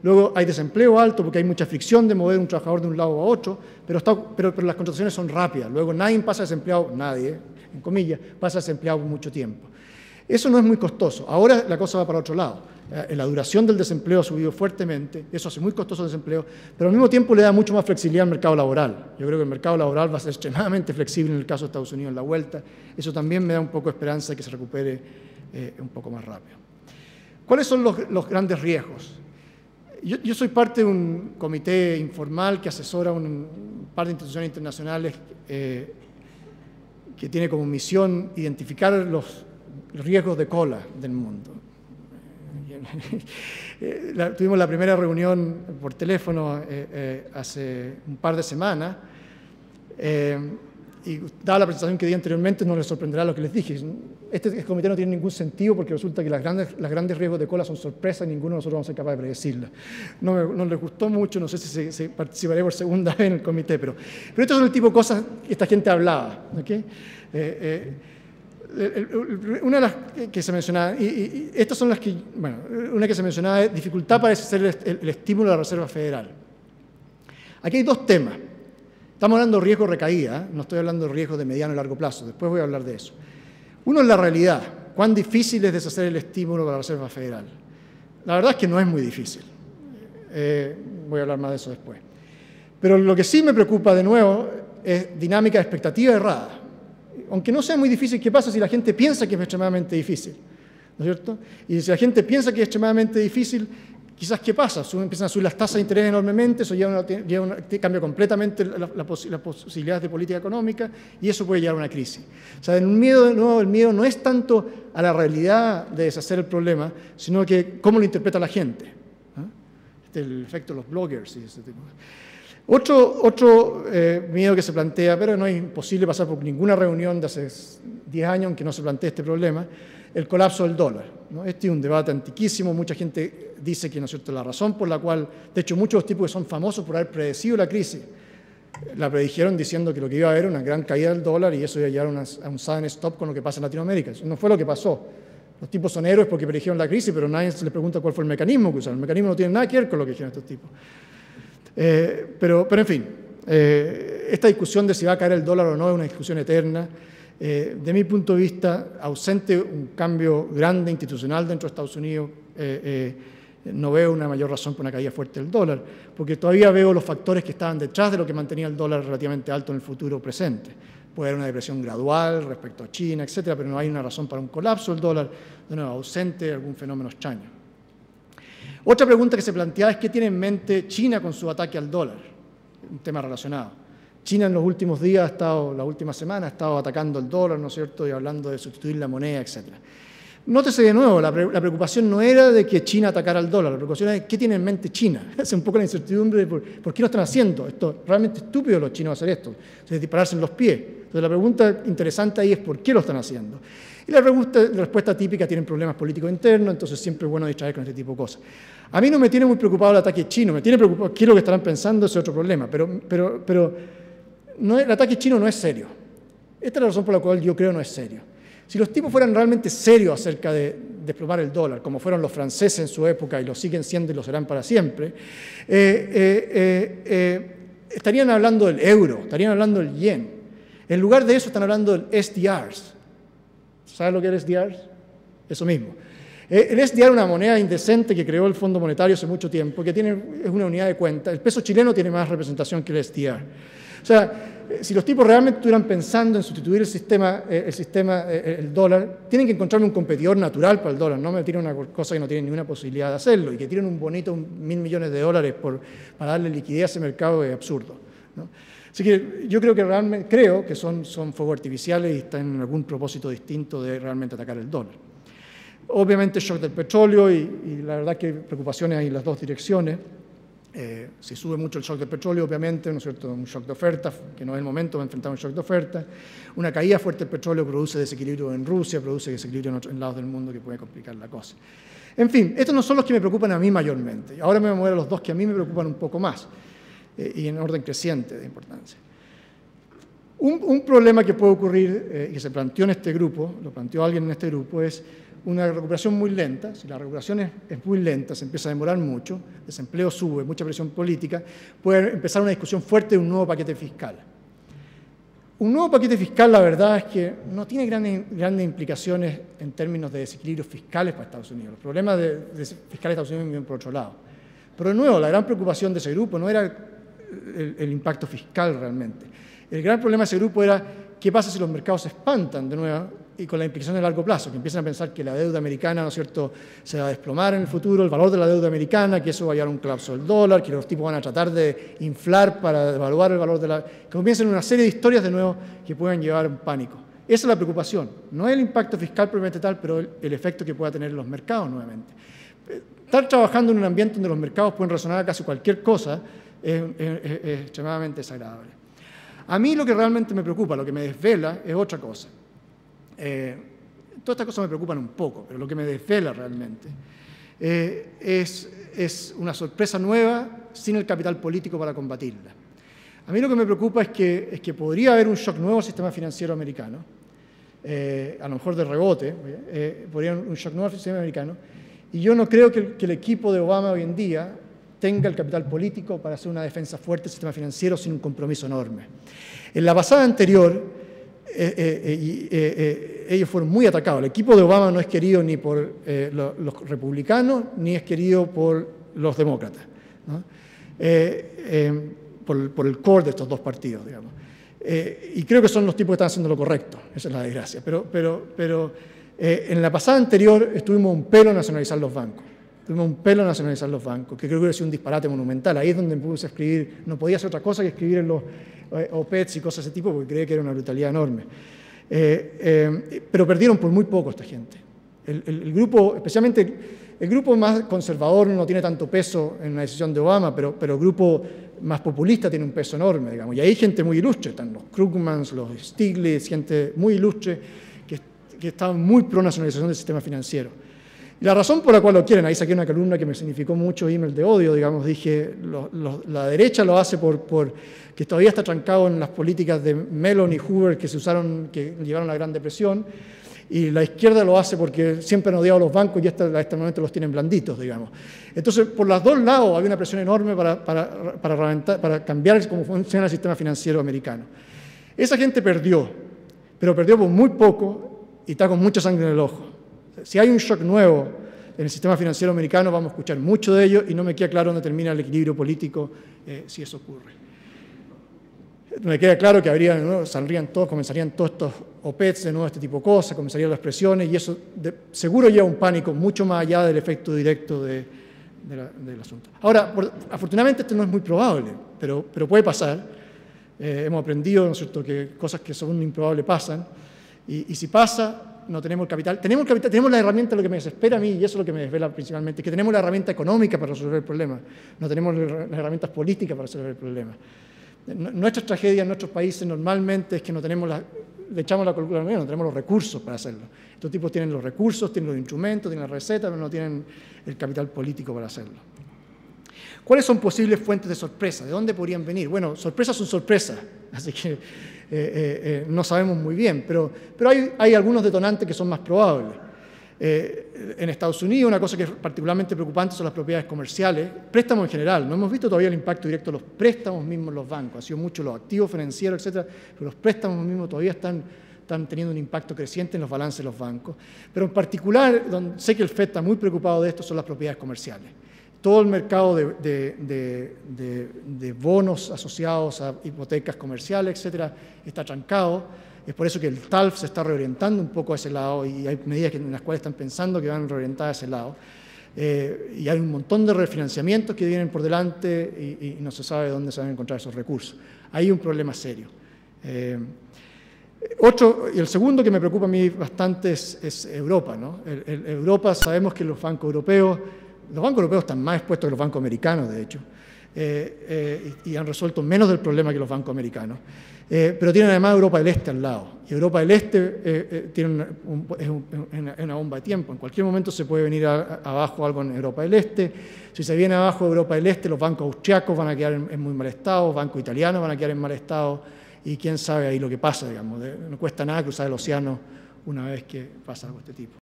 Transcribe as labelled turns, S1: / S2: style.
S1: Luego hay desempleo alto porque hay mucha fricción de mover un trabajador de un lado a otro, pero las contrataciones son rápidas. Luego nadie pasa desempleado, nadie, en comillas, pasa desempleado por mucho tiempo. Eso no es muy costoso. Ahora la cosa va para otro lado. La duración del desempleo ha subido fuertemente, eso hace muy costoso el desempleo, pero al mismo tiempo le da mucho más flexibilidad al mercado laboral. Yo creo que el mercado laboral va a ser extremadamente flexible en el caso de Estados Unidos en la vuelta. Eso también me da un poco de esperanza de que se recupere un poco más rápido. ¿Cuáles son los grandes riesgos? Yo soy parte de un comité informal que asesora un par de instituciones internacionales que tiene como misión identificar los riesgos de cola del mundo. Tuvimos la primera reunión por teléfono hace un par de semanas y dada la presentación que di anteriormente no les sorprenderá lo que les dije. Este comité no tiene ningún sentido porque resulta que los grandes riesgos de cola son sorpresas y ninguno de nosotros vamos a ser capaz de predecirlas. No les gustó mucho, no sé si participaré por segunda vez en el comité, pero estos son el tipo de cosas que esta gente hablaba. ¿Okay? Una de las que se mencionaba, y estas son las que, bueno, una que se mencionaba es dificultad para hacer el estímulo de la Reserva Federal. Aquí hay dos temas. Estamos hablando de riesgo recaída, no estoy hablando de riesgo de mediano y largo plazo, después voy a hablar de eso. Uno es la realidad, cuán difícil es deshacer el estímulo para la Reserva Federal. La verdad es que no es muy difícil. Voy a hablar más de eso después. Pero lo que sí me preocupa de nuevo es dinámica de expectativa errada. Aunque no sea muy difícil, ¿qué pasa si la gente piensa que es extremadamente difícil? ¿No es cierto? Y si la gente piensa que es extremadamente difícil, quizás ¿qué pasa? Empiezan a subir las tasas de interés enormemente, eso cambia completamente las posibilidades de política económica y eso puede llevar a una crisis. O sea, el miedo no es tanto a la realidad de deshacer el problema, sino que cómo lo interpreta la gente. ¿No? El efecto de los bloggers y ese tipo de cosas. Otro miedo que se plantea, pero no es imposible pasar por ninguna reunión de hace 10 años en que no se plantee este problema, el colapso del dólar, ¿no? Este es un debate antiquísimo, mucha gente dice que, ¿no es cierto?, la razón por la cual, de hecho muchos de los tipos que son famosos por haber predecido la crisis, la predijeron diciendo que lo que iba a haber era una gran caída del dólar y eso iba a llevar a un sudden stop con lo que pasa en Latinoamérica. Eso no fue lo que pasó. Los tipos son héroes porque predijeron la crisis, pero nadie se les pregunta cuál fue el mecanismo que usaron. El mecanismo no tiene nada que ver con lo que dijeron estos tipos. Pero en fin, esta discusión de si va a caer el dólar o no es una discusión eterna. De mi punto de vista, ausente un cambio grande institucional dentro de Estados Unidos, no veo una mayor razón para una caída fuerte del dólar, porque todavía veo los factores que estaban detrás de lo que mantenía el dólar relativamente alto en el futuro presente. Puede haber una depresión gradual respecto a China, etcétera, pero no hay una razón para un colapso del dólar, de nuevo, ausente de algún fenómeno extraño. Otra pregunta que se planteaba es qué tiene en mente China con su ataque al dólar, un tema relacionado. China en los últimos días, la última semana, ha estado atacando el dólar, ¿no es cierto?, y hablando de sustituir la moneda, etc. Nótese de nuevo, la preocupación no era de que China atacara al dólar, la preocupación es qué tiene en mente China. Es un poco la incertidumbre de por qué lo están haciendo. Esto realmente estúpido los chinos hacer esto, es dispararse en los pies. Entonces la pregunta interesante ahí es por qué lo están haciendo. Y la respuesta típica: tienen problemas políticos internos, entonces siempre es bueno distraer con este tipo de cosas. A mí no me tiene muy preocupado el ataque chino, me tiene preocupado qué es lo que estarán pensando, ese otro problema, pero no, el ataque chino no es serio. Esta es la razón por la cual yo creo no es serio. Si los tipos fueran realmente serios acerca de desplomar el dólar, como fueron los franceses en su época y lo siguen siendo y lo serán para siempre, estarían hablando del euro, estarían hablando del yen. En lugar de eso están hablando del SDRs. ¿Sabes lo que es el SDRs? Eso mismo. El SDR es una moneda indecente que creó el Fondo Monetario hace mucho tiempo, que es una unidad de cuenta. El peso chileno tiene más representación que el SDR. O sea, si los tipos realmente estuvieran pensando en sustituir el dólar, tienen que encontrarme un competidor natural para el dólar, no me tiren una cosa que no tiene ninguna posibilidad de hacerlo, y que tiren un bonito $1.000 millones para darle liquidez a ese mercado es absurdo, ¿no? Así que yo creo que son fuegos artificiales y están en algún propósito distinto de realmente atacar el dólar. Obviamente el shock del petróleo y la verdad que preocupaciones hay en las dos direcciones. Si sube mucho el shock del petróleo, obviamente, ¿no es cierto?, un shock de oferta, que no es el momento de enfrentar un shock de oferta. Una caída fuerte del petróleo produce desequilibrio en Rusia, produce desequilibrio en otros lados del mundo que puede complicar la cosa. En fin, estos no son los que me preocupan a mí mayormente. Ahora me voy a mover a los dos que a mí me preocupan un poco más y en orden creciente de importancia. Un problema que puede ocurrir y que se planteó en este grupo, lo planteó alguien en este grupo, es una recuperación muy lenta. Si la recuperación es muy lenta, se empieza a demorar mucho, el desempleo sube, mucha presión política, puede empezar una discusión fuerte de un nuevo paquete fiscal. Un nuevo paquete fiscal, la verdad es que no tiene grandes implicaciones en términos de desequilibrios fiscales para Estados Unidos. Los problemas fiscales de Estados Unidos vienen por otro lado. Pero de nuevo, la gran preocupación de ese grupo no era el impacto fiscal realmente. El gran problema de ese grupo era qué pasa si los mercados se espantan de nuevo y con la implicación de largo plazo, que empiezan a pensar que la deuda americana, ¿no es cierto?, se va a desplomar en el futuro, el valor de la deuda americana, que eso va a llevar a un colapso del dólar, que los tipos van a tratar de inflar para devaluar el valor de la... que comiencen una serie de historias de nuevo que pueden llevar a un pánico. Esa es la preocupación. No es el impacto fiscal propiamente tal, pero el efecto que pueda tener en los mercados nuevamente. Estar trabajando en un ambiente donde los mercados pueden razonar a casi cualquier cosa es extremadamente desagradable. A mí lo que realmente me preocupa, lo que me desvela, es otra cosa. Todas estas cosas me preocupan un poco, pero lo que me desvela realmente es una sorpresa nueva sin el capital político para combatirla. A mí lo que me preocupa es que podría haber un shock nuevo al sistema financiero americano, a lo mejor de rebote, podría haber un shock nuevo al sistema americano, y yo no creo que el equipo de Obama hoy en día tenga el capital político para hacer una defensa fuerte del sistema financiero sin un compromiso enorme. En la pasada anterior, ellos fueron muy atacados. El equipo de Obama no es querido ni por los republicanos ni es querido por los demócratas, ¿no? Por el core de estos dos partidos, digamos. Y creo que son los tipos que están haciendo lo correcto, esa es la desgracia. Pero en la pasada anterior estuvimos un pelo a nacionalizar los bancos. Tuvimos un pelo a nacionalizar los bancos, que creo que hubiera sido un disparate monumental. Ahí es donde me puse a escribir, no podía hacer otra cosa que escribir en los OPEDs y cosas de ese tipo, porque creía que era una brutalidad enorme. Pero perdieron por muy poco esta gente. El grupo, especialmente el grupo más conservador, no tiene tanto peso en la decisión de Obama, pero el grupo más populista tiene un peso enorme, digamos. Y hay gente muy ilustre, están los Krugmans, los Stiglitz, gente muy ilustre que está muy pro nacionalización del sistema financiero. Y la razón por la cual lo quieren, ahí saqué una columna que me significó mucho email de odio, digamos, dije, la derecha lo hace por que todavía está trancado en las políticas de Mellon y Hoover que que llevaron a la Gran Depresión, y la izquierda lo hace porque siempre han odiado a los bancos y a este momento los tienen blanditos, digamos. Entonces, por los dos lados había una presión enorme para cambiar cómo funciona el sistema financiero americano. Esa gente perdió, pero perdió por muy poco y está con mucha sangre en el ojo. Si hay un shock nuevo en el sistema financiero americano, vamos a escuchar mucho de ello y no me queda claro dónde termina el equilibrio político si eso ocurre. Me queda claro que saldrían todos, comenzarían todos estos OPEDs de nuevo, este tipo de cosas, comenzarían las presiones y eso seguro lleva un pánico mucho más allá del efecto directo del asunto. Ahora, afortunadamente esto no es muy probable, pero puede pasar. Hemos aprendido, ¿no es cierto?, que cosas que son improbables pasan y si pasa, no tenemos el capital. Tenemos la herramienta, lo que me desespera a mí, y eso es lo que me desvela principalmente, que tenemos la herramienta económica para resolver el problema, no tenemos las herramientas políticas para resolver el problema. Nuestras tragedias en nuestros países normalmente es que no tenemos le echamos la culpa al gobierno, no tenemos los recursos para hacerlo. Estos tipos tienen los recursos, tienen los instrumentos, tienen la receta, pero no tienen el capital político para hacerlo. ¿Cuáles son posibles fuentes de sorpresa? ¿De dónde podrían venir? Bueno, sorpresas son sorpresas, así que no sabemos muy bien, pero hay algunos detonantes que son más probables. En Estados Unidos, una cosa que es particularmente preocupante son las propiedades comerciales, préstamos en general. No hemos visto todavía el impacto directo de los préstamos mismos en los bancos, ha sido mucho los activos financieros, etcétera, pero los préstamos mismos todavía están teniendo un impacto creciente en los balances de los bancos. Pero en particular, donde sé que el FED está muy preocupado de esto, son las propiedades comerciales. Todo el mercado de bonos asociados a hipotecas comerciales, etcétera, está trancado. Es por eso que el TALF se está reorientando un poco a ese lado y hay medidas en las cuales están pensando que van a reorientar a ese lado. Y hay un montón de refinanciamientos que vienen por delante y no se sabe dónde se van a encontrar esos recursos. Hay un problema serio. Y el segundo que me preocupa a mí bastante es Europa, ¿no? Europa, sabemos que los bancos europeos están más expuestos que los bancos americanos, de hecho, y han resuelto menos del problema que los bancos americanos. Pero tienen además Europa del Este al lado. Y Europa del Este tiene una bomba de tiempo. En cualquier momento se puede venir abajo algo en Europa del Este. Si se viene abajo Europa del Este, los bancos austriacos van a quedar en muy mal estado, los bancos italianos van a quedar en mal estado, y quién sabe ahí lo que pasa, digamos. No cuesta nada cruzar el océano una vez que pasa algo de este tipo.